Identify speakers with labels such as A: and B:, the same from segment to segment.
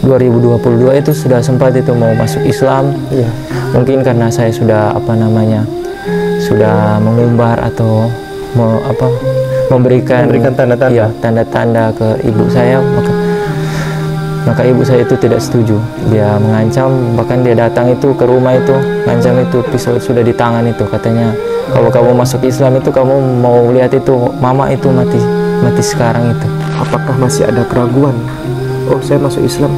A: 2022 itu sudah sempat itu mau masuk Islam.
B: Iya.
A: Mungkin karena saya sudah sudah mengumbar atau memberikan
B: tanda-tanda.
A: Iya, tanda-tanda ke ibu saya, maka ibu saya itu tidak setuju. Dia mengancam, bahkan dia datang itu ke rumah itu, ngancam itu, pisau sudah di tangan itu, katanya kalau kamu masuk Islam itu kamu mau lihat itu mama itu mati sekarang itu.
B: Apakah masih ada keraguan? Oh, saya masuk Islam,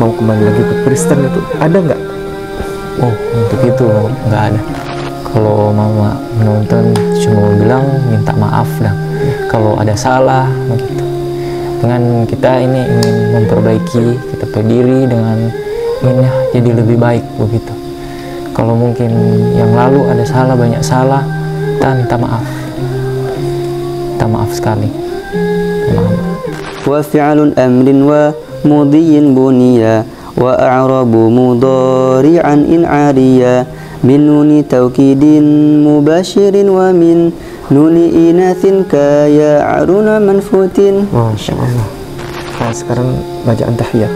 B: mau kembali lagi ke Kristen itu ada nggak?
A: Oh, untuk itu nggak ada. Kalau mama menonton cuma bilang minta maaf dah kalau ada salah begitu. Dengan kita ini ingin memperbaiki, kita berdiri dengan ingin jadi lebih baik begitu. Kalau mungkin yang lalu ada salah, banyak salah, kita minta maaf. Minta maaf sekali. Maaf.
C: Wa fi'alun amrin wa mudhiyin buniya wa a'rabu mudari'an in 'ariya min nuni taukidin mubashirin wa min nuni inathin kaya aruna manfutin.
B: Masya Allah. Nah, sekarang bacaan tahiyat.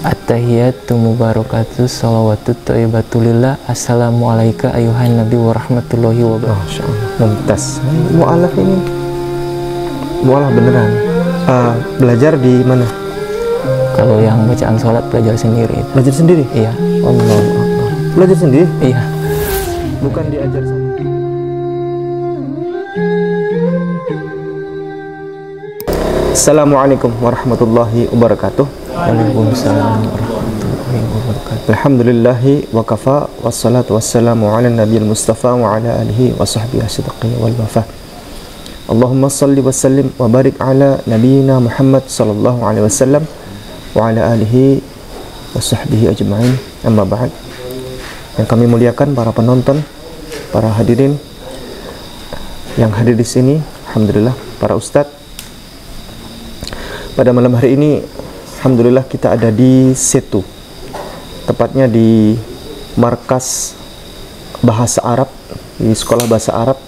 A: At-tahiyatu mubarakatuh salawatut thayyibatulillah. Assalamu alayka ayuhan nabi wa rahmatullahi wa barakatuh.
B: Masya Allah. Mumtaz. Mu'alaf ini mu'alaf beneran. Belajar di mana?
A: Kalau yang bacaan sholat belajar sendiri.
B: Belajar sendiri?
A: Iya.
B: Allah. Belajar sendiri?
A: Iya.
B: Bukan diajar sama. Assalamualaikum warahmatullahi wabarakatuh.
A: Waalaikumsalam warahmatullahi wabarakatuh.
B: Alhamdulillahi wa kafa wassalatu wassalamu ala nabiyil mustafa wa ala alihi wa sahbihi asyidqi wal wafa. Allahumma salli wa sallim wa barik ala nabiyyina Muhammad sallallahu alaihi wasallam wa ala alihi wa sahbihi ajma'in. Amma ba'd. Yang kami muliakan para penonton, para hadirin yang hadir di sini, alhamdulillah para ustadz. Pada malam hari ini, alhamdulillah kita ada di Setu, tepatnya di markas bahasa Arab, di sekolah bahasa Arab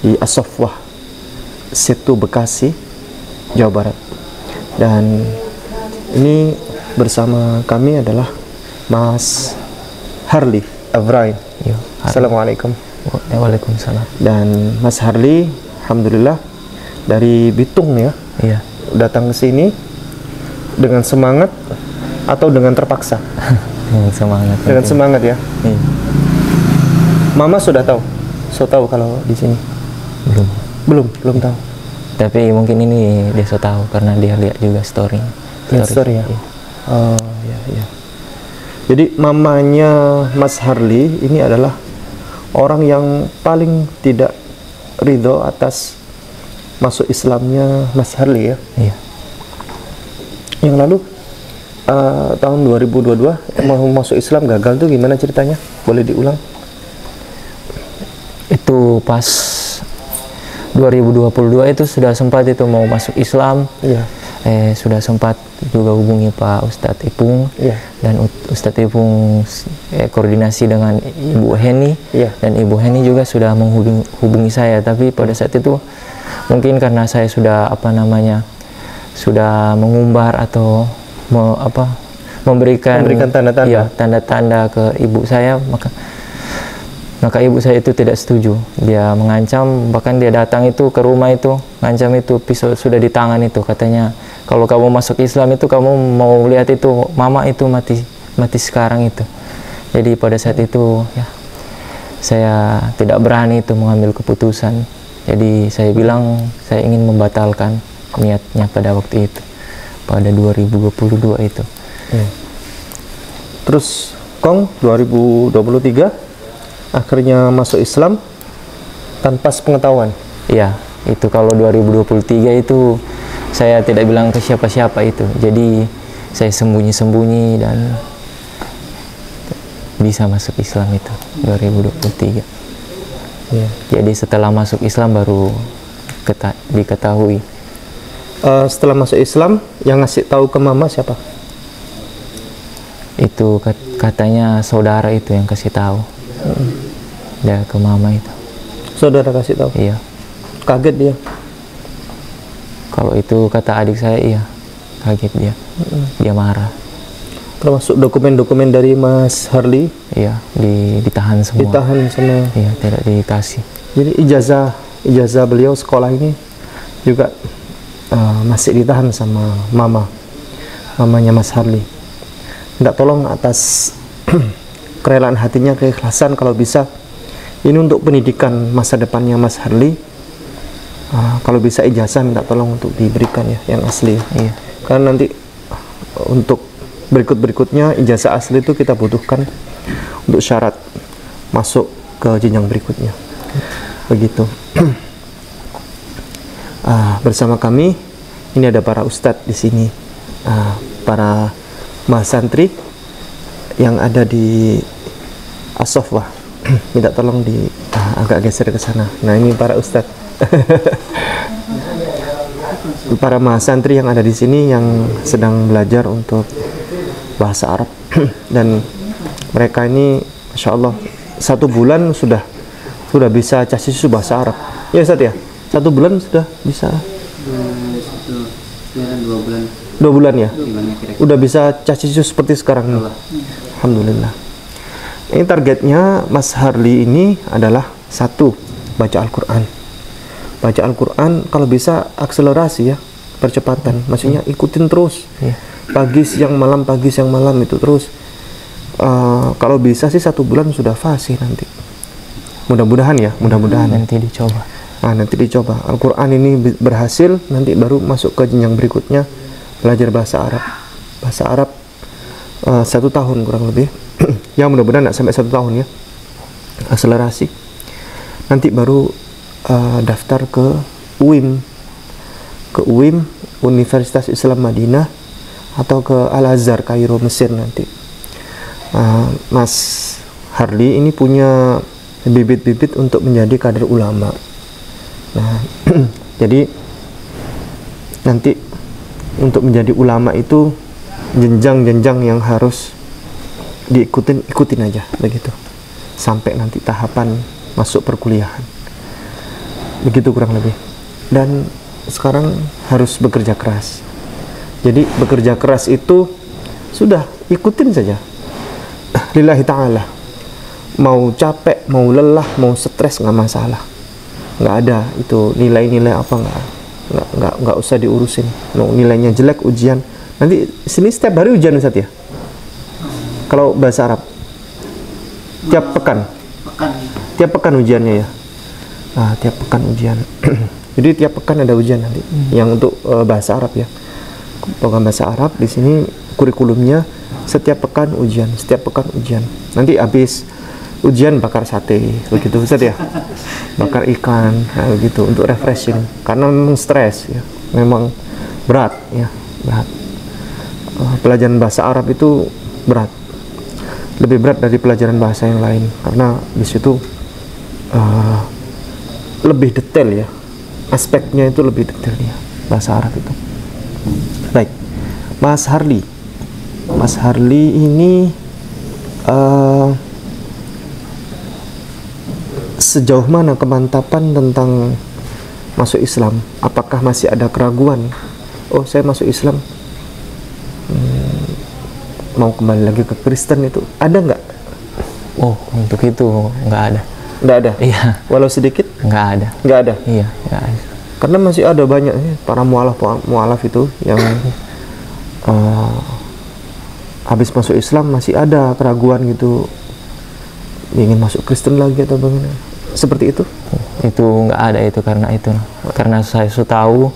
B: di As-Sofwah, Setu, Bekasi, Jawa Barat. Dan ini bersama kami adalah Mas Harli Avrain. Assalamualaikum.
A: Waalaikumsalam.
B: Dan Mas Harli, alhamdulillah dari Bitung ya.
A: Iya.
B: Datang ke sini dengan semangat atau dengan terpaksa?
A: Dengan semangat.
B: Dengan semangat ya.
A: Iya.
B: Mama sudah tahu, kalau di sini. Belum tahu.
A: Tapi mungkin ini dia so tahu karena dia lihat juga story
B: ya.
A: Iya.
B: Oh ya. Jadi mamanya Mas Harli ini adalah orang yang paling tidak ridho atas masuk Islamnya Mas Harli ya.
A: Iya.
B: Yang lalu tahun 2022 mau masuk Islam gagal tuh gimana ceritanya? Boleh diulang?
A: Itu pas 2022 itu sudah sempat itu mau masuk Islam.
B: Iya.
A: Sudah sempat juga hubungi Pak Ustadz Ipung.
B: Iya.
A: Dan Ustadz Ipung koordinasi dengan Ibu Heni.
B: Iya.
A: Dan Ibu Heni juga sudah menghubungi saya, tapi pada saat itu mungkin karena saya sudah sudah mengumbar atau memberikan
B: tanda-tanda.
A: Iya, tanda-tanda ke ibu saya, maka ibu saya itu tidak setuju. Dia mengancam, bahkan dia datang itu ke rumah itu, ngancam itu, pisau sudah di tangan itu, katanya kalau kamu masuk Islam itu kamu mau lihat itu mama itu mati sekarang itu. Jadi pada saat itu ya saya tidak berani itu mengambil keputusan. Jadi saya bilang saya ingin membatalkan niatnya pada waktu itu, pada 2022 itu.
B: Terus Kong 2023 akhirnya masuk Islam tanpa sepengetahuan.
A: Iya, itu kalau 2023 itu saya tidak bilang ke siapa-siapa itu. Jadi saya sembunyi-sembunyi dan bisa masuk Islam itu 2023.
B: Ya.
A: Jadi setelah masuk Islam baru diketahui.
B: Setelah masuk Islam yang ngasih tahu ke mama siapa?
A: Itu katanya saudara itu yang kasih tahu. Dia ke mama itu.
B: Saudara kasih tahu?
A: Iya.
B: Kaget dia?
A: Kalau itu kata adik saya, iya kaget dia. Dia marah.
B: Termasuk dokumen-dokumen dari Mas Harli
A: Iya, ditahan semua.
B: ditahan sama.
A: Iya, tidak dikasih.
B: Jadi ijazah beliau sekolah ini juga masih ditahan sama mamanya Mas Harli. Minta tolong atas kerelaan hatinya, keikhlasan kalau bisa ini untuk pendidikan masa depannya Mas Harli. Kalau bisa ijazah minta tolong untuk diberikan ya, yang asli.
A: Iya.
B: Karena nanti untuk berikutnya ijazah asli itu kita butuhkan untuk syarat masuk ke jenjang berikutnya. Begitu. Bersama kami ini ada para ustadz di sini, para mahasantri yang ada di As-Sofwah. Minta tolong agak geser ke sana. Nah, ini para ustadz. Para mahasantri yang ada di sini yang sedang belajar untuk bahasa Arab dan mereka ini Masya Allah 1 bulan sudah bisa casisus bahasa Arab ya Ustaz ya. 1 bulan sudah bisa 2 bulan ya, udah bisa casisus seperti sekarang nih. Alhamdulillah. Ini targetnya Mas Harli ini adalah 1, baca Al-Quran, kalau bisa akselerasi ya, percepatan, maksudnya ikutin terus. Pagi siang malam itu terus. Kalau bisa sih 1 bulan sudah fasih nanti. Mudah-mudahan ya,
A: nanti dicoba.
B: Nanti dicoba. Al-Quran ini berhasil, nanti baru masuk ke jenjang berikutnya, belajar bahasa Arab. Bahasa Arab 1 tahun kurang lebih. Ya mudah-mudahan nggak sampai 1 tahun ya. Akselerasi. Nanti baru daftar ke UIM, Universitas Islam Madinah, atau ke Al-Azhar Kairo Mesir nanti. Mas Harli ini punya bibit-bibit untuk menjadi kader ulama. Nah, jadi nanti untuk menjadi ulama itu jenjang-jenjang yang harus ikutin aja begitu sampai nanti tahapan masuk perkuliahan. Begitu kurang lebih. Dan sekarang harus bekerja keras. Jadi bekerja keras itu sudah ikutin saja. Lillahi ta'ala. Mau capek, mau lelah, mau stres nggak masalah. Nggak ada itu nilai-nilai apa nggak usah diurusin. No, nilainya jelek ujian. Nanti sini setiap hari ujian Ustaz ya. Kalau bahasa Arab tiap pekan. Tiap pekan ujiannya ya. Tiap pekan ujian. Jadi tiap pekan ada ujian nanti. Yang untuk bahasa Arab ya. Program bahasa Arab di sini kurikulumnya setiap pekan ujian. Nanti habis ujian bakar sate begitu Ustaz ya. Bakar ikan begitu untuk refreshing karena memang stres ya. Memang berat ya, berat. Pelajaran bahasa Arab itu berat. Lebih berat dari pelajaran bahasa yang lain karena di situ lebih detail ya. Aspeknya itu lebih detail ya bahasa Arab itu. Baik, Mas Harli ini sejauh mana kemantapan tentang masuk Islam? Apakah masih ada keraguan? Oh, saya masuk Islam, mau kembali lagi ke Kristen itu ada nggak?
A: Oh, untuk itu nggak ada.
B: Nggak ada?
A: Iya.
B: Walau sedikit?
A: Nggak ada.
B: Nggak ada?
A: Iya, nggak ada.
B: Karena masih ada banyak para mualaf itu yang habis masuk Islam masih ada keraguan gitu, ingin masuk Kristen lagi atau bagaimana? Seperti itu?
A: Itu nggak ada itu karena saya sudah tahu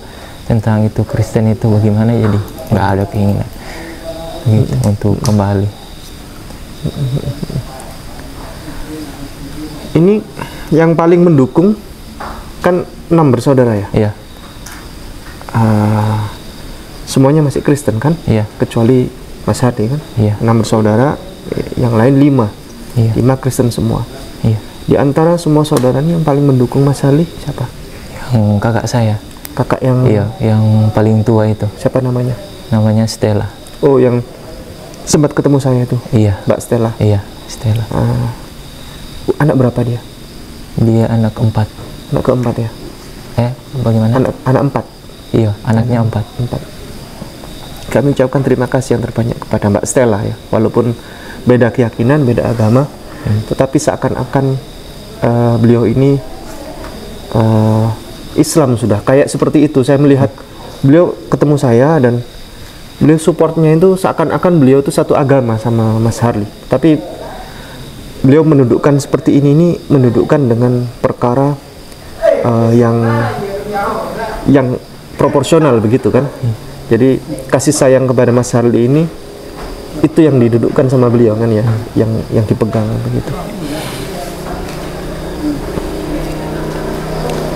A: tentang itu Kristen itu bagaimana, jadi nggak ada keinginan gitu untuk kembali.
B: Ini yang paling mendukung kan 6 bersaudara ya?
A: Iya.
B: Semuanya masih Kristen kan?
A: Iya.
B: Kecuali Mas Hadi kan?
A: Iya.
B: 6 bersaudara, yang lain 5.
A: Iya.
B: 5 Kristen semua.
A: Iya.
B: Di antara semua saudara ini yang paling mendukung Mas Ali siapa?
A: Yang kakak saya.
B: Kakak yang?
A: Iya, yang paling tua itu.
B: Siapa namanya?
A: Namanya Stella.
B: Oh, yang sempat ketemu saya itu?
A: Iya.
B: Mbak Stella?
A: Iya, Stella.
B: Anak berapa dia?
A: Dia anak 4.
B: Anak keempat ya?
A: Bagaimana?
B: Anak 4?
A: Iya, anaknya 4.
B: kami ucapkan terima kasih yang terbanyak kepada Mbak Stella ya, walaupun beda keyakinan, beda agama, tetapi seakan-akan beliau ini Islam sudah kayak seperti itu. Saya melihat beliau ketemu saya dan beliau supportnya itu seakan-akan beliau itu satu agama sama Mas Harli, tapi beliau mendudukkan seperti ini mendudukkan dengan perkara yang proporsional begitu kan. Jadi kasih sayang kepada Mas Harli ini itu yang didudukkan sama beliau kan ya, yang dipegang begitu.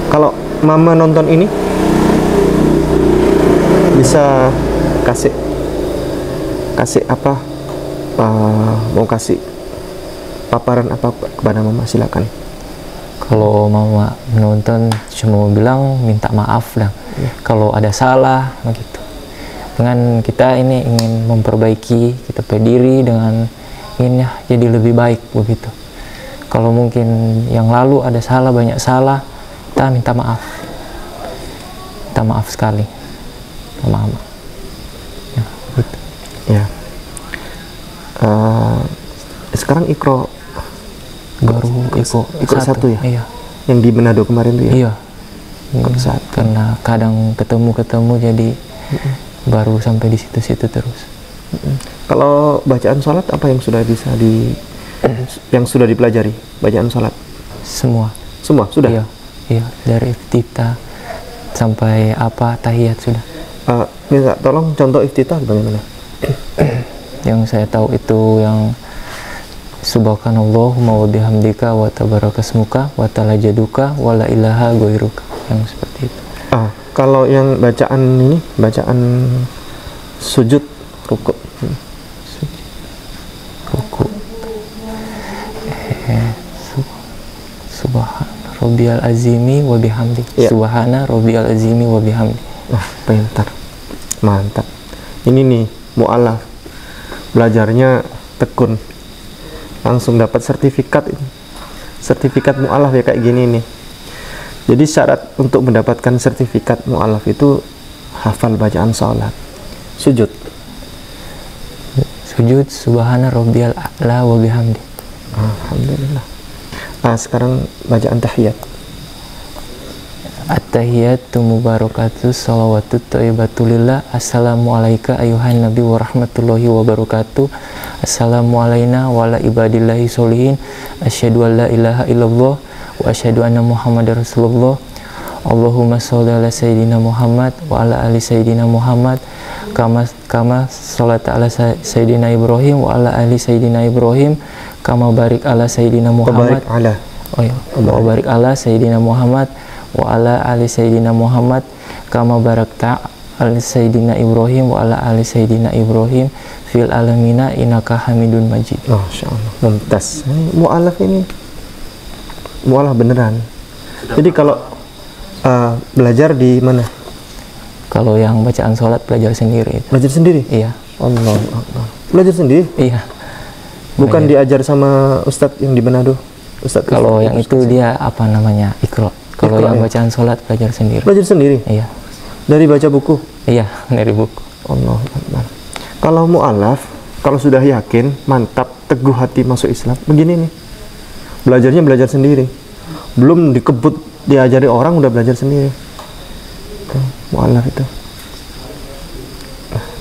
B: Kalau Mama nonton ini bisa kasih apa, mau kasih paparan apa kepada Mama, silakan.
A: Kalau Mama menonton cuma mau bilang minta maaf dah kalau ada salah begitu. Dengan kita ini ingin memperbaiki kita pediri dengan ingin jadi lebih baik begitu. Kalau mungkin yang lalu ada salah, banyak salah, kita minta maaf. Minta maaf sekali sama Mama. Ya, gitu.
B: Ya. Sekarang Iqra
A: baru
B: Iqra satu ya?
A: Iya.
B: Yang di Manado kemarin tuh ya?
A: Iya. Iya. Karena kadang ketemu jadi baru sampai di situ-situ terus.
B: Kalau bacaan sholat apa yang sudah bisa yang sudah dipelajari? Bacaan sholat?
A: Semua
B: Sudah?
A: Iya, dari iftitah sampai apa tahiyat sudah.
B: Minta tolong contoh iftitah bagaimana?
A: Yang saya tahu itu yang subhanallahumma wa bihamdika wa tabarakasmuka wa ta'ala jaduka wa la ilaha ghairuka, yang seperti itu.
B: Kalau yang bacaan ini, bacaan sujud, ruku.
A: Ruku. Subhana rabbiyal azimi wa bihamdi.
B: Ya.
A: Subhana rabbiyal azimi wa bihamdi.
B: Pintar. Mantap. Ini nih mu'alaf. Belajarnya tekun. Langsung dapat sertifikat ini. Sertifikat mu'alaf ya kayak gini nih. Jadi syarat untuk mendapatkan sertifikat mu'alaf itu hafal bacaan salat. Sujud
A: subhana rabbiyal a'la wa bihamdi.
B: Alhamdulillah. Sekarang bacaan tahiyat.
A: At-tahiyatu mubarakatuh salawatu thayyibatulillah. Assalamualaikum ayuhan nabi wa rahmatullahi wa barakatuh. Assalamu alaina wa ala ibadillahi sholihin. Asyhadu an la ilaha illallah wa asyhadu anna muhammadar rasulullah. Allahumma sholli ala sayyidina Muhammad wa ala ali sayyidina Muhammad kama sholata ala sayyidina Ibrahim wa ala ali sayyidina Ibrahim kama barik ala sayyidina Muhammad wa barik ala sayyidina Muhammad wa ala ali sayyidina Muhammad kama barakta ala sayyidina Ibrahim wa ala ali sayyidina Ibrahim fil alamina innaka Hamidun Majid.
B: Masyaallah, mumtaz. Mu'alaf ini mu'alaf beneran. Jadi kalau belajar di mana?
A: Kalau yang bacaan sholat belajar sendiri.
B: Belajar sendiri?
A: Iya.
B: Allah Akbar. Belajar sendiri?
A: Iya.
B: Bukan diajar sama Ustadz yang di Manado? Ustadz.
A: Kalau yang itu dia apa namanya? Iqra. Kalau yang bacaan sholat belajar sendiri.
B: Belajar sendiri?
A: Iya.
B: Dari baca buku?
A: Iya, dari buku.
B: Allah Akbar. Kalau mu'alaf, kalau sudah yakin, mantap, teguh hati masuk Islam, begini nih. Belajarnya belajar sendiri. Belum dikebut diajari orang, udah belajar sendiri. Mu'alaf itu.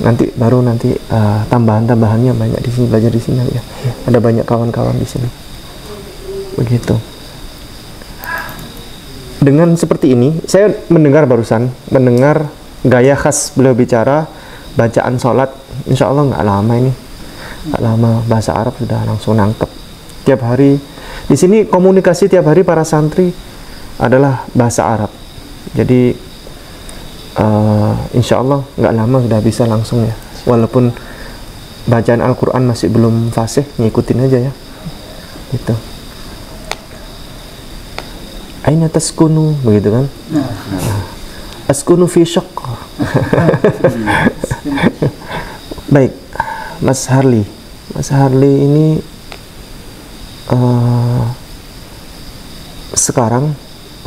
B: Nanti tambahan-tambahannya banyak di sini, belajar di sini ya. Ada banyak kawan-kawan di sini. Begitu. Dengan seperti ini, saya mendengar gaya khas beliau bicara, bacaan sholat, insya Allah nggak lama ini. Nggak lama, bahasa Arab sudah langsung nangkep. Tiap hari, di sini komunikasi tiap hari para santri adalah bahasa Arab. Jadi, insya Allah nggak lama sudah bisa langsung ya. Walaupun bacaan Al-Quran masih belum fasih, ngikutin aja ya. Gitu. Aina taskunu, begitu kan? Askunu fi syaqq. Baik, Mas Harli. Mas Harli ini sekarang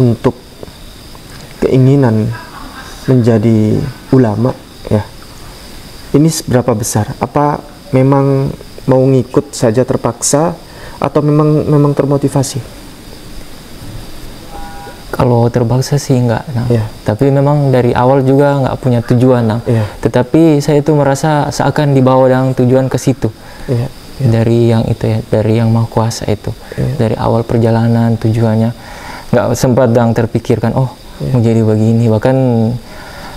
B: untuk keinginan menjadi ulama ya, ini seberapa besar? Apa memang mau ngikut saja terpaksa atau memang termotivasi?
A: Kalau terpaksa sih enggak, nah.
B: Iya.
A: Tapi memang dari awal juga nggak punya tujuan, nah.
B: Iya.
A: Tetapi saya itu merasa seakan dibawa dengan tujuan ke situ.
B: Iya.
A: Dari yang itu ya, dari yang Maha Kuasa itu.
B: Iya.
A: Dari awal perjalanan tujuannya nggak sempat yang terpikirkan, oh mau jadi begini.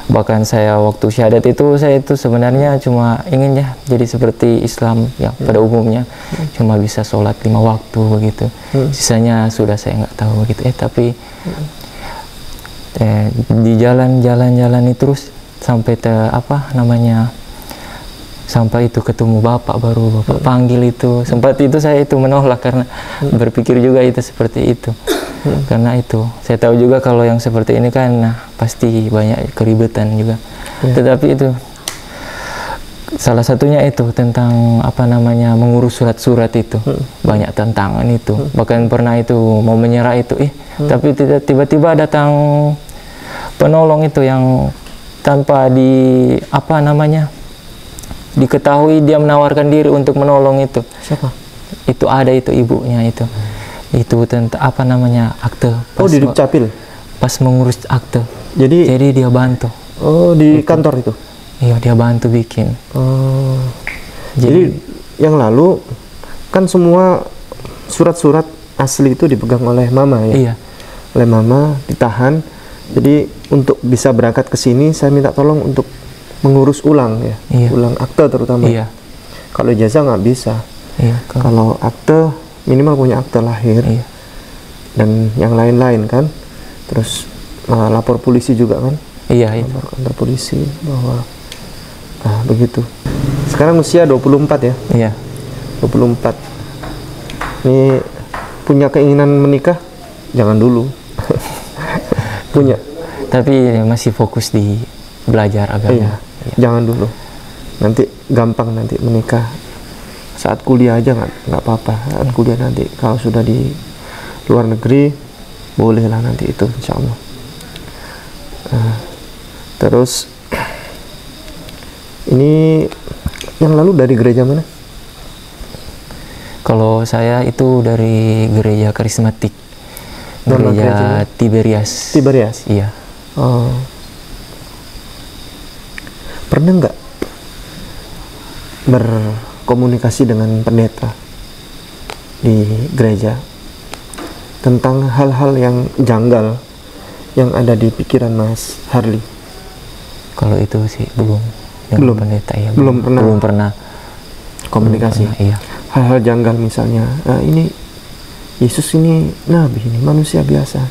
A: Bahkan saya waktu syahadat itu, saya itu sebenarnya cuma ingin ya jadi seperti Islam ya pada umumnya, cuma bisa sholat 5 waktu begitu. Sisanya sudah saya nggak tahu begitu. Tapi di jalan itu terus sampai sampai itu ketemu bapak, baru bapak panggil itu. Sempat itu saya itu menolak karena berpikir juga itu seperti itu. Karena itu saya tahu juga kalau yang seperti ini kan pasti banyak keribetan juga. Tetapi itu salah satunya itu tentang mengurus surat-surat itu. Banyak tantangan itu. Bahkan pernah itu mau menyerah itu, tapi tiba-tiba datang penolong itu yang tanpa diketahui dia menawarkan diri untuk menolong itu.
B: Siapa?
A: Itu ada itu ibunya itu. Itu tentang akte.
B: Di Dukcapil.
A: Pas mengurus akte.
B: Jadi
A: dia bantu.
B: Oh, di kantor itu.
A: Iya, dia bantu bikin.
B: Oh. Jadi yang lalu kan semua surat-surat asli itu dipegang oleh mama ya.
A: Iya.
B: Oleh mama, ditahan. Jadi untuk bisa berangkat ke sini saya minta tolong untuk mengurus ulang ya.
A: Iya.
B: Ulang akte terutama.
A: Iya.
B: Kalau ijazah nggak bisa.
A: Iya.
B: Kalau akte minimal punya akte lahir.
A: Iya.
B: Dan yang lain-lain kan. Terus lapor polisi juga kan.
A: Iya, itu.
B: Lapor kantor polisi bahwa begitu. Sekarang usia 24 ya.
A: Iya.
B: 24. Ini punya keinginan menikah? Jangan dulu. Punya.
A: Tapi masih fokus di belajar agama.
B: Iya. Jangan dulu. Nanti gampang nanti menikah. Saat kuliah aja nggak apa-apa. Saat kuliah nanti kalau sudah di luar negeri bolehlah nanti itu insya Allah. Terus ini yang lalu dari gereja mana?
A: Kalau saya itu dari gereja karismatik. Gereja Tiberias.
B: Tiberias?
A: Iya.
B: Oh. Pernah nggak berkomunikasi dengan pendeta di gereja tentang hal-hal yang janggal yang ada di pikiran Mas Harli?
A: Kalau itu sih belum.
B: Belum.
A: Pendeta ya.
B: Belum pernah
A: Belum
B: komunikasi.
A: pernah, iya.
B: Hal-hal janggal misalnya, ini Yesus ini nabi, ini manusia biasa.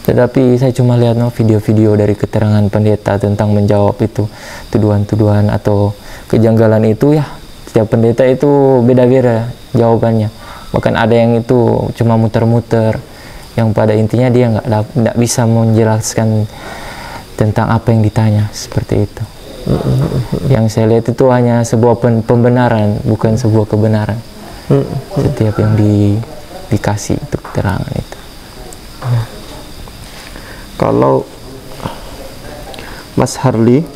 A: Tetapi saya cuma lihat video-video dari keterangan pendeta tentang menjawab itu tuduhan-tuduhan atau kejanggalan itu ya. Setiap pendeta itu beda-beda jawabannya. Bahkan ada yang itu cuma muter-muter, yang pada intinya dia nggak bisa menjelaskan tentang apa yang ditanya, seperti itu. Yang saya lihat itu hanya sebuah pembenaran, bukan sebuah kebenaran. Setiap yang dikasih itu keterangan itu.
B: Kalau Mas Harli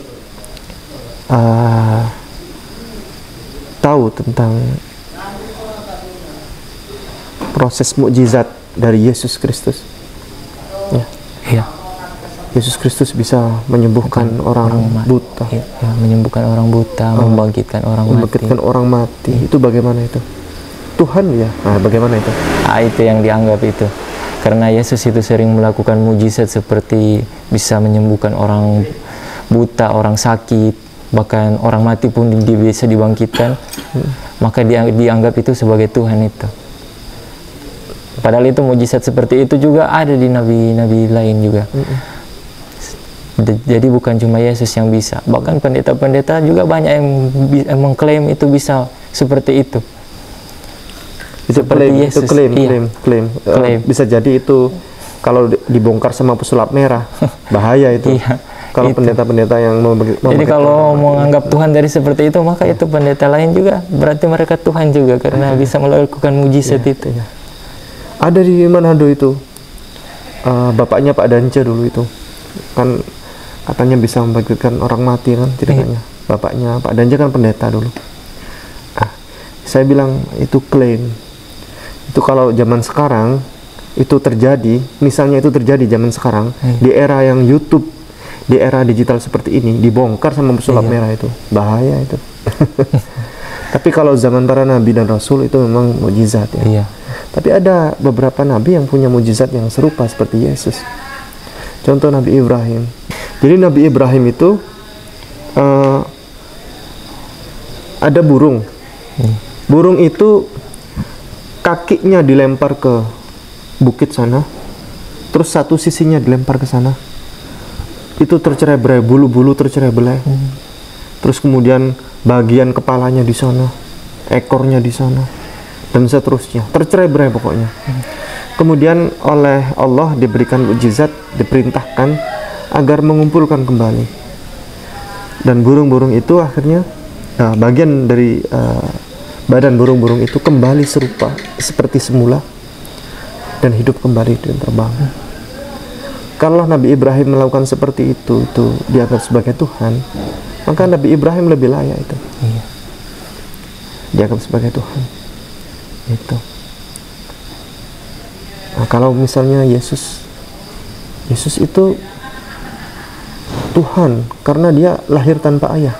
B: tahu tentang proses mukjizat dari Yesus Kristus, ya.
A: Iya.
B: Yesus Kristus bisa menyembuhkan orang buta,
A: ya, menyembuhkan orang buta, membangkitkan orang mati.
B: Itu bagaimana itu? Tuhan ya. Bagaimana itu?
A: Itu yang dianggap itu. Karena Yesus itu sering melakukan mujizat seperti bisa menyembuhkan orang buta, orang sakit, bahkan orang mati pun bisa dibangkitkan. Maka dianggap itu sebagai Tuhan itu. Padahal itu mujizat seperti itu juga ada di nabi-nabi lain juga. Jadi bukan cuma Yesus yang bisa, bahkan pendeta-pendeta juga banyak yang mengklaim itu bisa seperti itu.
B: Itu klaim. Bisa jadi itu kalau dibongkar sama pesulap merah, bahaya itu.
A: Iya,
B: kalau pendeta-pendeta yang mau
A: jadi kalau menganggap Tuhan dari seperti itu, maka itu pendeta lain juga berarti mereka Tuhan juga karena bisa melakukan mujizat itu.
B: Iya. Ada di Manado itu, bapaknya Pak Dance dulu itu kan katanya bisa membangkitkan orang mati kan ceritanya. Bapaknya Pak Danja kan pendeta dulu. Saya bilang itu klaim. Itu kalau zaman sekarang itu terjadi, misalnya itu terjadi zaman sekarang di era yang YouTube, di era digital seperti ini, dibongkar sama pesulap merah itu, bahaya itu. Tapi kalau zaman para nabi dan rasul itu memang mukjizat ya. Tapi ada beberapa nabi yang punya mukjizat yang serupa seperti Yesus. Contoh Nabi Ibrahim. Jadi Nabi Ibrahim itu ada burung. Burung itu kakinya dilempar ke bukit sana, terus satu sisinya dilempar ke sana. Itu tercerai-berai, bulu-bulu tercerai-berai. Terus kemudian bagian kepalanya di sana, ekornya di sana, dan seterusnya. Tercerai-berai pokoknya. Kemudian oleh Allah diberikan mukjizat, diperintahkan agar mengumpulkan kembali. Dan burung-burung itu akhirnya bagian dari badan burung-burung itu kembali serupa seperti semula dan hidup kembali dan terbang. Kalau Nabi Ibrahim melakukan seperti itu dianggap sebagai Tuhan, maka Nabi Ibrahim lebih layak itu. Dianggap sebagai Tuhan. Itu. Nah, kalau misalnya Yesus itu Tuhan karena dia lahir tanpa ayah,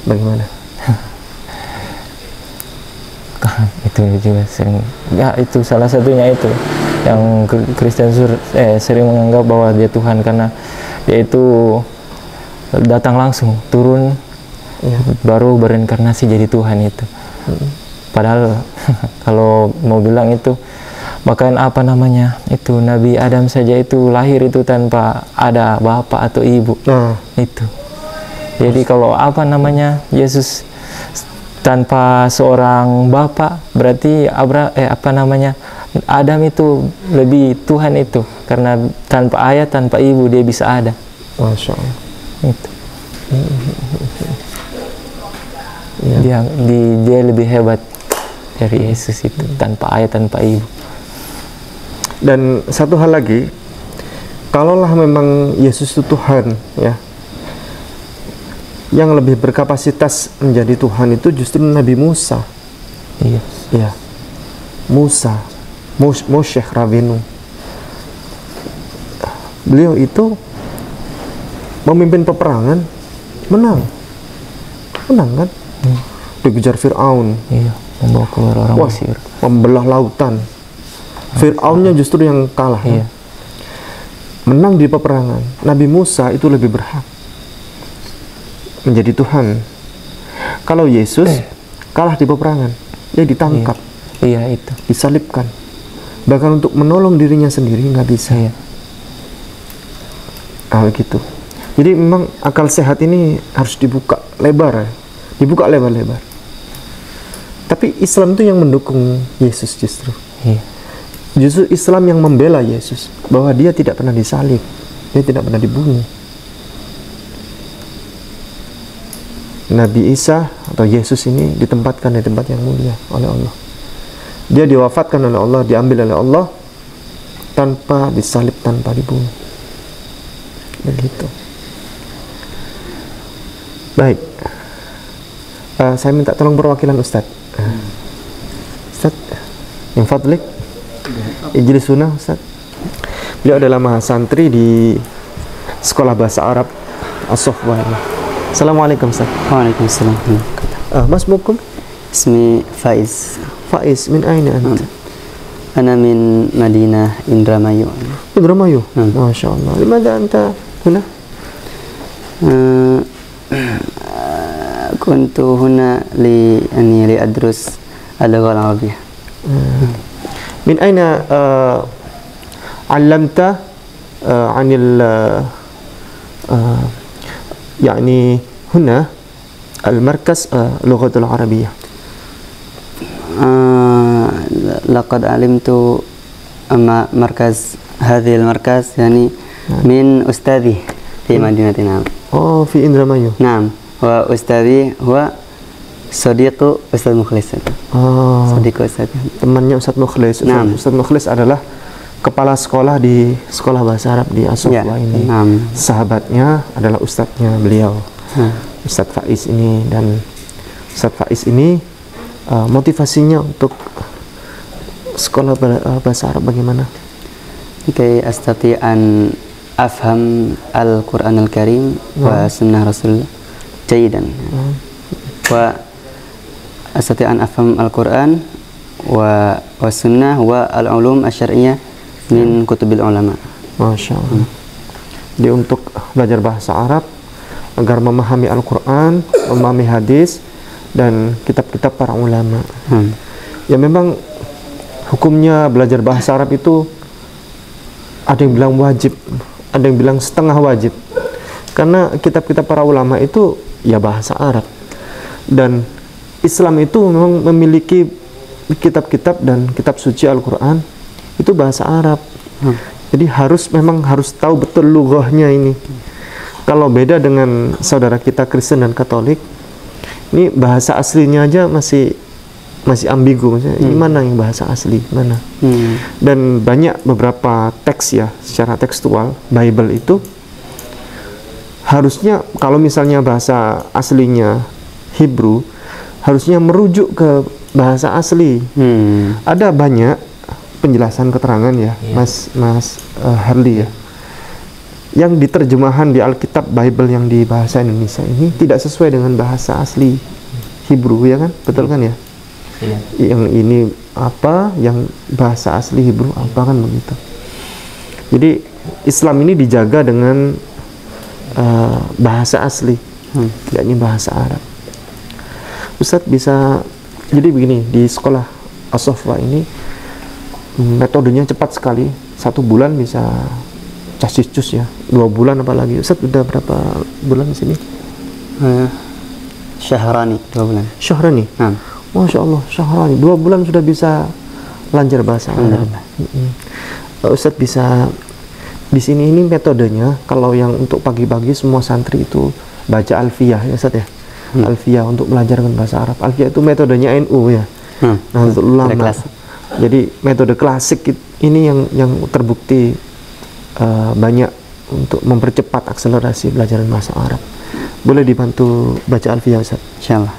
B: bagaimana?
A: Itu juga sering, ya itu salah satunya itu yang Kristen sering menganggap bahwa dia Tuhan karena dia itu datang langsung turun baru berinkarnasi jadi Tuhan itu. Padahal kalau mau bilang itu bahkan apa namanya itu Nabi Adam saja itu lahir itu tanpa ada bapak atau ibu. Itu jadi kalau apa namanya Yesus tanpa seorang bapak berarti Adam itu lebih Tuhan itu karena tanpa ayah tanpa ibu dia bisa ada.
B: Masya Allah.
A: Itu. Dia lebih hebat dari Yesus itu tanpa ayah tanpa ibu.
B: Dan satu hal lagi, kalaulah memang Yesus itu Tuhan ya, yang lebih berkapasitas menjadi Tuhan itu justru Nabi Musa. Iya. Musa, Moshe Rabbeinu. Beliau itu memimpin peperangan, menang kan? Dikejar Fir'aun.
A: Membawa keluar orang Mesir.
B: Membelah lautan. Fir'aunnya justru yang kalah. Menang di peperangan. Nabi Musa itu lebih berhak menjadi Tuhan. Kalau Yesus kalah di peperangan, dia ditangkap,
A: itu
B: disalibkan, bahkan untuk menolong dirinya sendiri nggak bisa. Begitu. Jadi memang akal sehat ini harus dibuka lebar, dibuka lebar-lebar. Tapi Islam itu yang mendukung Yesus justru. Justru Islam yang membela Yesus bahwa dia tidak pernah disalib, dia tidak pernah dibunuh. Nabi Isa atau Yesus ini ditempatkan di tempat yang mulia oleh Allah. Dia diwafatkan oleh Allah, diambil oleh Allah tanpa disalib, tanpa dibunuh. Begitu. Baik. Saya minta tolong perwakilan Ustadz. Ustadz, yang fadlik, Ijlis Sunnah Ustadz. Beliau adalah mahasantri di Sekolah Bahasa Arab As-Sofwa. Assalamualaikum Ustaz.
C: Waalaikumsalam.
B: Mas mukum?
C: Ismi Faiz.
B: Faiz, min aina anta?
C: Ana min Madinah Indramayu.
B: Indramayu? Masya Allah. Limada anta huna?
C: Kuntu huna li adrus al-lugha al-arabiyyah.
B: Min aina allamta anil يعني هنا المركز اللغة العربية.
C: لقد علمت مركز هذه المركز يعني من أستاذي في مدينتنا.
B: في إندرامايو.
C: نعم. وأستاذي هو صديق أستاذ مخلص. صديق أستاذ.
B: Temannya Ustadz Mukhlis. Ustadz Mukhlis adalah kepala sekolah di sekolah bahasa Arab di As-Sofwa ini. Sahabatnya adalah ustadznya beliau, Ustadz Faiz ini. Dan Ustadz Faiz ini motivasinya untuk sekolah bahasa Arab bagaimana?
C: Kay astati an afham al-Qur'an al-Karim wa sunnah Rasul jayidan. Wa astati an afham al-Qur'an wa sunnah wa al-ulum asy-syar'iyyah min kutubil ulama.
B: Masya Allah. Jadi untuk belajar bahasa Arab agar memahami Al-Quran, memahami hadis dan kitab-kitab para ulama. Ya memang hukumnya belajar bahasa Arab itu ada yang bilang wajib, ada yang bilang setengah wajib. Karena kitab-kitab para ulama itu ya bahasa Arab. Dan Islam itu memang memiliki kitab-kitab dan kitab suci Al-Quran itu bahasa Arab. Jadi memang harus tahu betul lughahnya ini. Kalau beda dengan saudara kita Kristen dan Katolik, ini bahasa aslinya aja masih ambigu. Maksudnya, ini mana yang bahasa asli, mana? Dan banyak beberapa teks ya, secara tekstual, Bible itu harusnya kalau misalnya bahasa aslinya Hebrew, harusnya merujuk ke bahasa asli. Ada banyak penjelasan keterangan ya, Mas Harli ya, yang diterjemahan di Alkitab Bible yang di bahasa Indonesia ini tidak sesuai dengan bahasa asli Hebrew, ya kan? Betul kan ya? Yang ini apa, yang bahasa asli Hebrew apa, kan begitu. Jadi Islam ini dijaga dengan bahasa asli, yakni bahasa Arab. Ustadz bisa, jadi begini, di sekolah As-Sofwa ini metodenya cepat sekali, 1 bulan bisa casis cus ya, 2 bulan apalagi. Ustadz udah berapa bulan di sini?
C: Syahrani, 2 bulan.
B: Syahrani? Masya Allah, Syahrani 2 bulan sudah bisa lancar bahasa Arab. Ustadz bisa di sini, ini metodenya kalau yang untuk pagi-pagi semua santri itu baca Alfiyah ya Ustadz ya. Alfiyah untuk belajar bahasa Arab. Alfiyah itu metodenya NU ya. Nahdlatul Ulama. Jadi metode klasik ini yang terbukti banyak untuk mempercepat akselerasi belajaran bahasa Arab. Boleh dibantu baca Alfiyah Ustaz?
C: Insyaallah.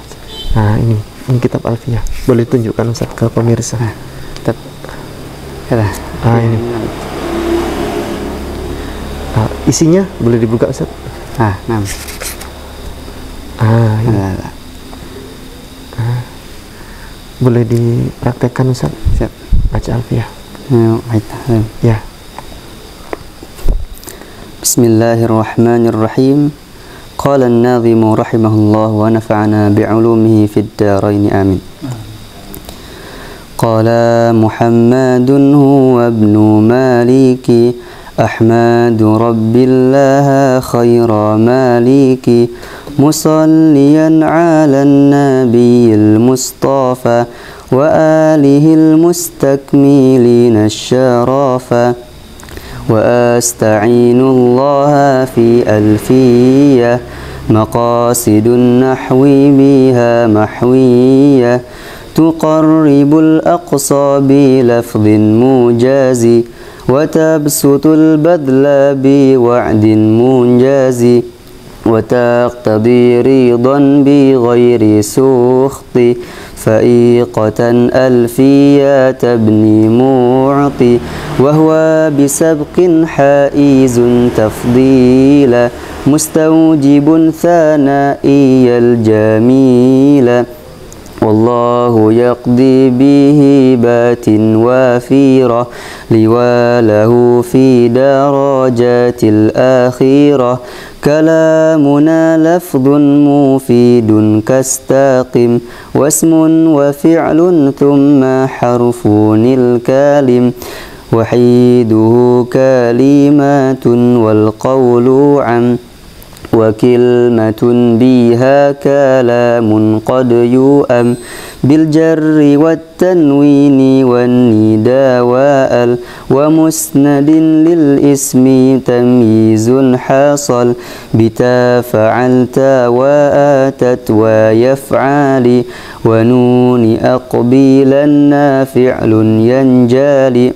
B: Nah ini kitab Alfiyah. Boleh tunjukkan Ustaz ke pemirsa. Ini. Isinya boleh dibuka Ustaz? Ini. Boleh dipraktekkan Ustaz?
C: Siap.
B: Baca Alfiyah.
C: Ya. Bismillahirrahmanirrahim. Qala an-nadhim rahimahullah wa nafa'ana bi'ulumihi fid darain amin. Qala Muhammadun huwa ibnu Maliki Ahmadu Rabbillah khaira maliki musalliyan ala nabiyil mustafa wa alihil mustakmilina syarafa wa asta'inullaha fi alfiyah maqasidun nahwi biha mahwiyah tuqarribul aqsa bi lafdhin mujazi وتبسط البذل بوعد منجز وتقتضي رضا بغير سخط فإيقة ألفية تبني معطي وهو بسبق حائز تفضيلا مستوجب ثنائي الجميل والله يقضي بهبات وافيرة لواله في درجات الآخرة كلامنا لفظ مفيد كاستقم واسم وفعل ثم حرف الكلم وحيده كلمات والقول عن وكلمة بها كلام قد يؤم بالجر والتنوين والنداء وال ومسند للاسم تمييز حصل بتا فعلت وآتت ويفعل ونون أقبلن فعل ينجلي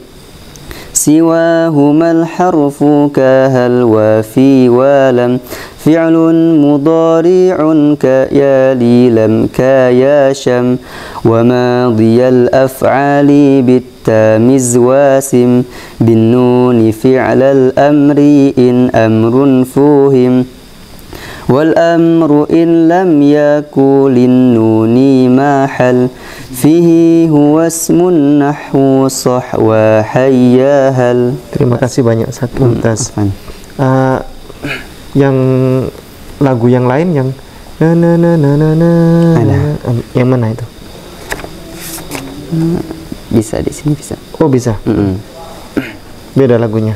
C: سواهما الحرف كهل وفي ولم فعل مضارع كيالي لم كيا شم وماضي الأفعال بالتام واسم بالنون فعل الأمر إن أمر فهم والأمر إن لم يكن للنون محل فيه هو اسم نحو صح وحياهل.
B: Terima kasih banyak Ustaz Mumtaz. Yang lagu yang lain yang yang mana itu?
C: Bisa di sini bisa.
B: Oh bisa. Beda lagunya.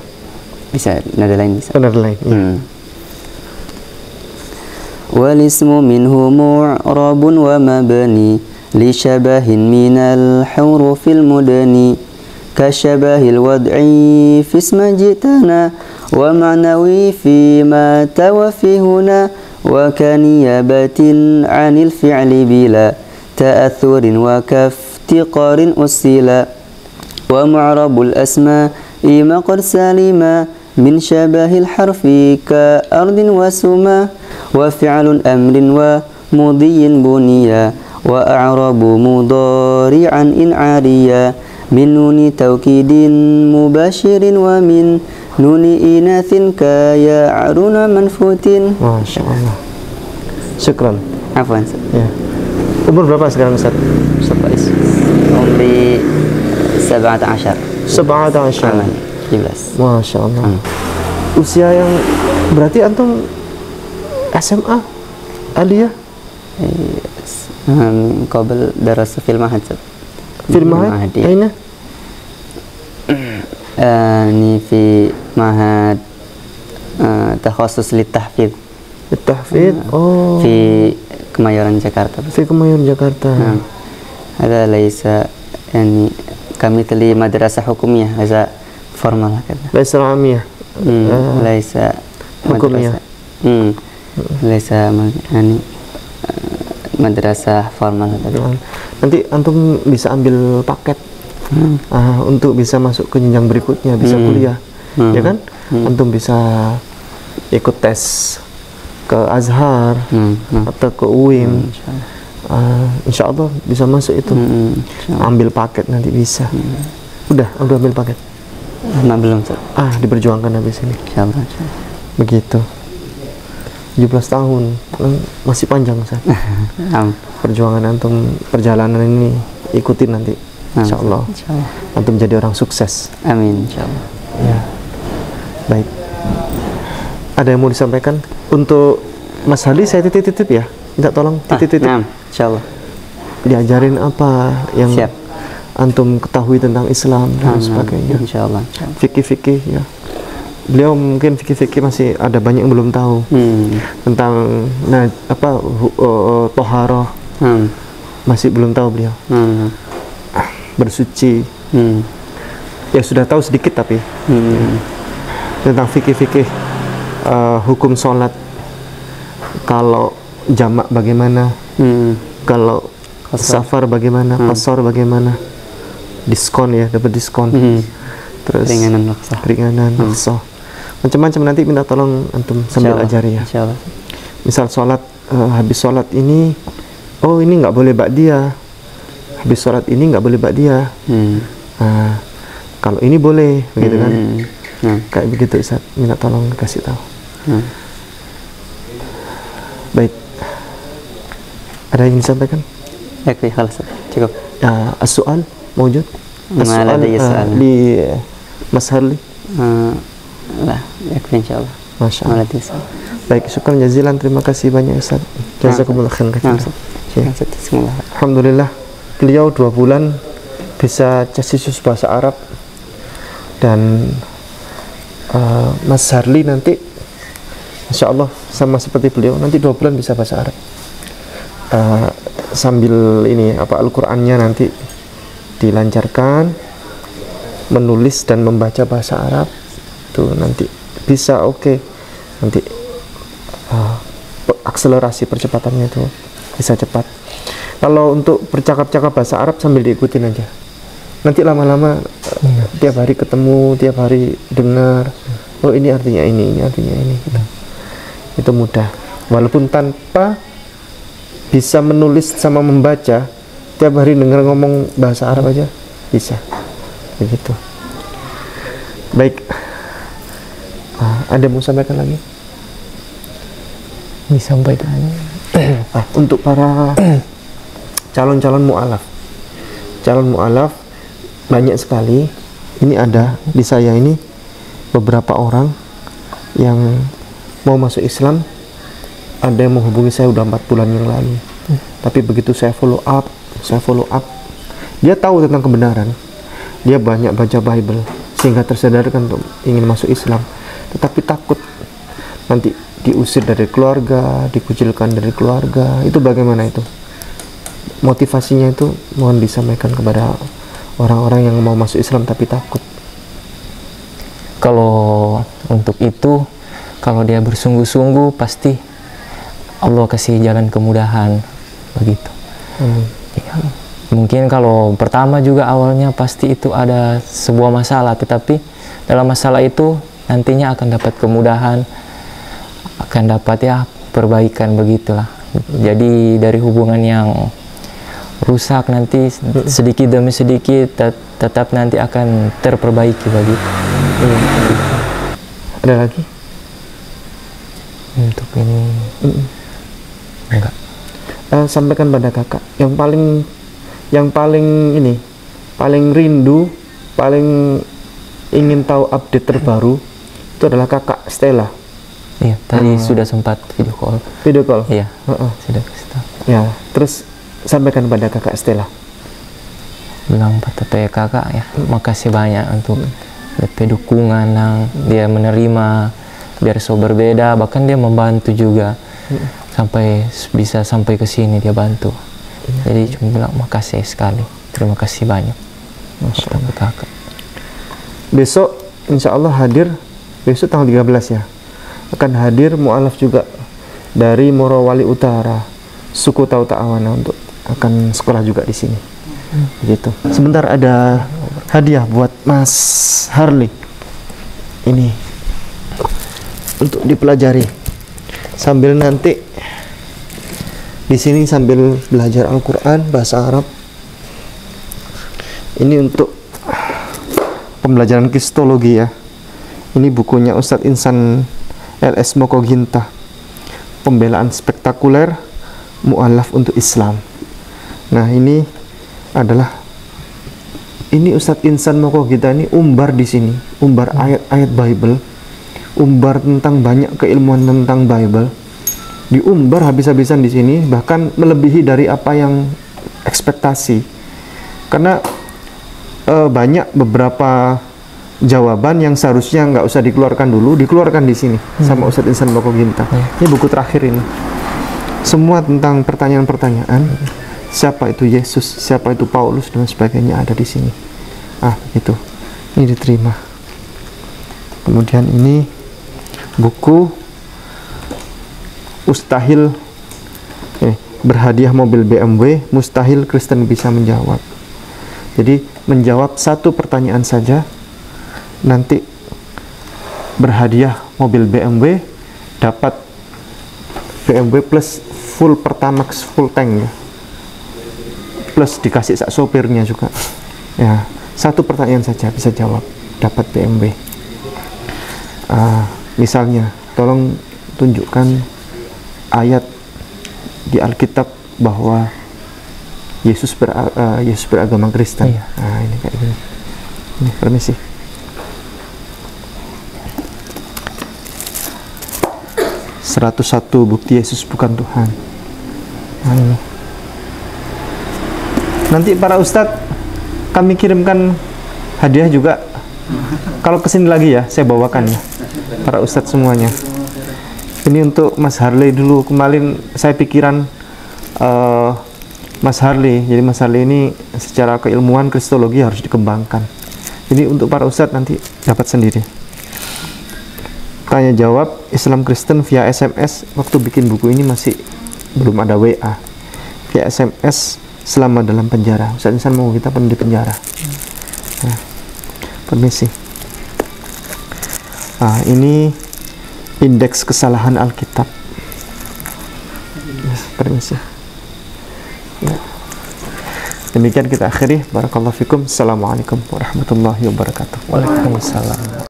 C: Bisa nada lain bisa.
B: Nada lain. Ya.
C: والاسم منه معرب ومبني لشبه من الحروف المدني كشبه الوضع في اسم جئتنا ومعنوي فيما توفي هنا وكنيابة عن الفعل بلا تأثر وكافتقار أسلا ومعرب الأسماء ما قد سلما من شبه الحرف كأرض وسما وفعل أمر ومضي بنيا وأعرب مضارعا إن عاريا من نون توكيد مباشر ومن نون إناث كيعرون منفوت.
B: Masya Allah. Syukran.
C: Afwan.
B: Ya. Umur berapa sekarang Ustaz?
C: Ustaz Faiz. Umri 17. 17.
B: Masya Allah. Usia yang berarti antum SMA aliyah?
C: قبل درس في المعهد.
B: في المعهد؟ أين؟
C: في معهد تخصص للتحفيظ.
B: التحفيظ؟ أوه.
C: في Kemayoran Jakarta.
B: في Kemayoran Jakarta.
C: هذا ليس يعني كمثل مدرسة حكومية، هذا فورمال كذا.
B: ليس عامية.
C: ليس
B: حكومية.
C: ليس يعني madrasah formal tadi.
B: Nanti antum bisa ambil paket untuk bisa masuk ke jenjang berikutnya, bisa kuliah, ya kan? Antum bisa ikut tes ke Azhar atau ke UIM. Insya Allah bisa masuk itu. Ambil paket nanti bisa. Udah ambil paket?
C: Belum.
B: Diperjuangkan habis ini.
C: Insya Allah.
B: Begitu. 17 tahun masih panjang Ustaz. Perjuangan antum, perjalanan ini ikutin nanti insyaallah. Antum jadi orang sukses.
C: Amin insyaallah.
B: Ya. Baik. Ada yang mau disampaikan untuk Mas Hadi? Saya titip ya, minta tolong titip.
C: Insyaallah.
B: Diajarin apa yang antum ketahui tentang Islam dan sebagainya.
C: Insyaallah.
B: Fikih ya. Beliau mungkin fikih masih ada banyak yang belum tahu tentang toharoh, masih belum tahu beliau. Bersuci ya sudah tahu sedikit, tapi tentang fikih hukum sholat, kalau jamak bagaimana, kalau safar bagaimana, qasar bagaimana, diskon ya, dapat diskon, terus ringanan naqsah, macam-macam. Nanti minta tolong antum sambil ajari ya.
C: Insyaallah.
B: Misal sholat, habis sholat ini, oh ini nggak boleh ba'diyah, habis sholat ini nggak boleh ba'diyah, kalau ini boleh, begitu kan? Kayak begitu Ustaz, minta tolong kasih tahu. Baik, ada yang disampaikan?
C: Yakfi, khalas, cukup.
B: As-soal mawjud? As-soal di Mas Harli?
C: Lah, yakfi insyaallah.
B: Masya Allah. Baik, syukran jazilan, terima kasih banyak Ustaz. Jazakumullah khairan. Alhamdulillah, beliau 2 bulan bisa casisus bahasa Arab, dan Mas Harli nanti Insya Allah sama seperti beliau, nanti 2 bulan bisa bahasa Arab. Sambil ini Al-Qur'annya nanti dilancarkan, menulis dan membaca bahasa Arab tuh nanti bisa nanti akselerasi percepatannya itu bisa cepat. Kalau untuk bercakap-cakap bahasa Arab sambil diikutin aja, Nanti lama-lama tiap hari ketemu, tiap hari dengar, oh ini artinya ini artinya ini. Gitu. Itu mudah. Walaupun tanpa bisa menulis sama membaca, tiap hari dengar ngomong bahasa Arab aja bisa. Begitu. Baik. Ada mau sampaikan lagi?
A: Disampaikan.
B: Untuk para calon-calon mu'alaf, calon mu'alaf banyak sekali. Ini ada di saya ini beberapa orang yang mau masuk Islam. Ada yang menghubungi saya udah 4 bulan yang lalu. Tapi begitu saya follow up, dia tahu tentang kebenaran. Dia banyak baca Bible sehingga tersadarkan untuk ingin masuk Islam. Tetapi takut nanti diusir dari keluarga, dikucilkan dari keluarga. Itu bagaimana itu? Motivasinya itu mohon disampaikan kepada orang-orang yang mau masuk Islam tapi takut.
A: Kalau untuk itu, kalau dia bersungguh-sungguh pasti Allah kasih jalan kemudahan begitu. Ya, mungkin kalau pertama juga awalnya pasti itu ada sebuah masalah, tetapi dalam masalah itu nantinya akan dapat kemudahan, akan dapat ya perbaikan begitulah. Jadi dari hubungan yang rusak nanti sedikit demi sedikit tetap nanti akan terperbaiki begitu.
B: Ada lagi?
A: Untuk ini enggak.
B: Sampaikan pada kakak yang paling ini, paling rindu, paling ingin tahu update terbaru itu adalah kakak Stella.
A: Iya, tadi sudah sempat video call.
B: Video call?
A: Iya, sudah kasih tahu.
B: Ya, terus sampaikan pada kakak Stella.
A: Bilang pada kakak ya, makasih banyak untuk dukungan yang dia menerima, biar so berbeda, bahkan dia membantu juga sampai bisa sampai ke sini dia bantu. Jadi cuma bilang makasih sekali, terima kasih banyak.
B: Masya Allah.
A: Kakak.
B: Besok insya Allah hadir, besok tanggal 13 ya, akan hadir mu'alaf juga dari Morowali Utara, suku Tau Ta'awana, untuk akan sekolah juga di sini. Begitu. Sebentar ada hadiah buat Mas Harley. Ini untuk dipelajari sambil nanti di sini sambil belajar Al-Quran bahasa Arab. Ini untuk pembelajaran kristologi ya. Ini bukunya Ustadz Insan LS Mokoginta, Pembelaan Spektakuler Mu'alaf untuk Islam. Nah ini adalah, ini Ustadz Insan Mokoginta ini umbar di sini, umbar ayat-ayat Bible, umbar tentang banyak keilmuan tentang Bible, diumbar habis-habisan di sini, bahkan melebihi dari apa yang ekspektasi. Karena banyak beberapa jawaban yang seharusnya nggak usah dikeluarkan dulu, dikeluarkan di sini sama Ustadz Insan Mokoginta. Ini buku terakhir ini. Semua tentang pertanyaan-pertanyaan, siapa itu Yesus, siapa itu Paulus dan sebagainya ada di sini. Begitu. Ini diterima. Kemudian ini buku Mustahil berhadiah mobil BMW, mustahil Kristen bisa menjawab. Jadi menjawab satu pertanyaan saja, nanti berhadiah mobil BMW, dapat BMW plus full Pertamax full tank ya, plus dikasih sak sopirnya juga ya. Satu pertanyaan saja bisa jawab, dapat BMW. Misalnya tolong tunjukkan ayat di Alkitab bahwa Yesus beragama Kristen. Ini kayak gini. Ini permisi. "101 bukti Yesus bukan Tuhan." Ini. Nanti para ustadz kami kirimkan hadiah juga. Kalau kesini lagi ya, saya bawakan ya, para ustadz semuanya. Ini untuk Mas Harley dulu. Kemarin saya pikiran Mas Harley. Jadi Mas Harley ini secara keilmuan kristologi harus dikembangkan. Jadi untuk para ustadz nanti dapat sendiri. Tanya jawab Islam Kristen via SMS. Waktu bikin buku ini masih belum ada WA. Via SMS selama dalam penjara. Ustadz Insan mau kita pun di penjara. Permisi. Ini indeks kesalahan Alkitab. Permisi. Ya. Demikian kita akhiri. Barakallahu fikum. Assalamualaikum warahmatullahi wabarakatuh.
A: Waalaikumsalam.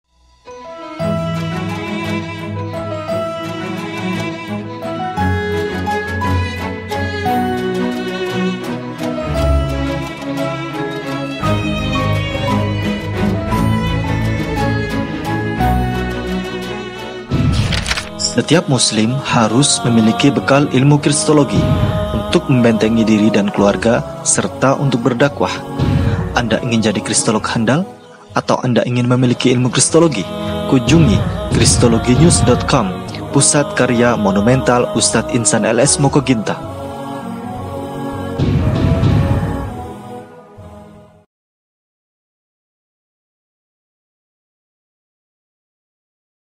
D: Setiap muslim harus memiliki bekal ilmu kristologi untuk membentengi diri dan keluarga serta untuk berdakwah. Anda ingin jadi kristolog handal atau Anda ingin memiliki ilmu kristologi? Kunjungi kristologinews.com, pusat karya monumental Ustadz Insan LS Mokoginta.